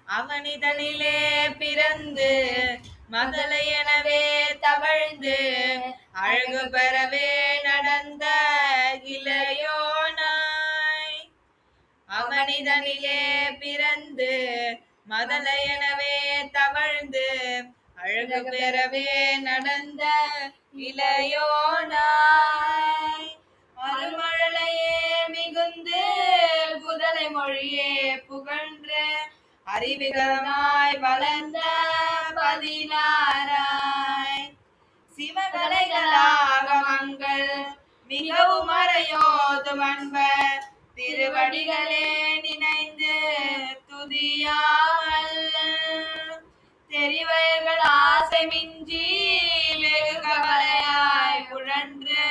அவனிதனிலே பிறந்து மதலை எனவே தவழ்ந்து அழகு பெறவே நடந்த இளையோனாய். அவனிதனிலே பிறந்து மதலை எனவே தவழ்ந்து அழகு பெறவே நடந்த இளையோனாய். அருமழலையே மிகுந்து புதலை மொழியே புகழ்ந்து அறிவிகரமாய் வளர்ந்த பதினாராய். சிவகலைகளாகமங்கள் மிகவும் அறையோதும் அன்பர் திருவடிகளே நினைந்து துதியாமல் தெரிவயர்கள் ஆசை மிஞ்சி வெகு கவலையாய் உழன்று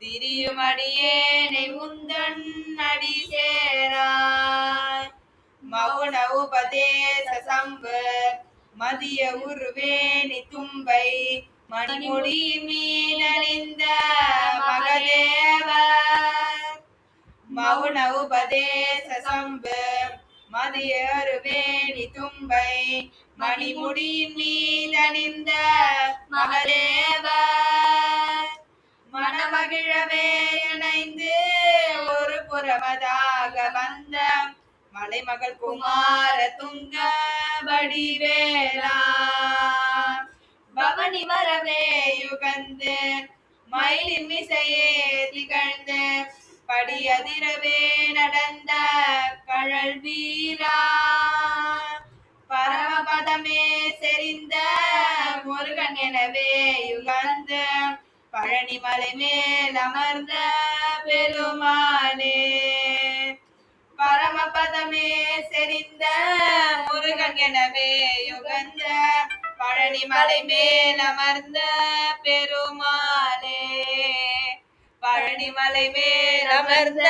திரியும் அடியேனை உந்தன் அடி சேராய். மௌன உபதேச சம்பு மதிய உருவேணி தும்பை மணிமுடி மீனழிந்த மகதேவர். மௌன உபதேச சம்பு மதிய உருவேணி தும்பை மணிமுடி மீதணிந்த மகதேவர். மனமகிழவே இணைந்து ஒரு புறமதாக வந்த மலைமகள் குமார துங்க வடிவேலா. பவனி வரவே யுகந்து மயிலின் மிசையே திகழ்ந்து படியதிரவே நடந்த கழல் வீரா. பரமபதமே செறிந்த முருகன் எனவே யுகந்து பழனிமலை மேல் அமர்ந்த பெருமானே. பரமபதமே செறிந்த முருகன் எனவே யுகந்த பழனிமலை மேல் அமர்ந்த பெருமானே. பழனிமலை மேல் அமர்ந்த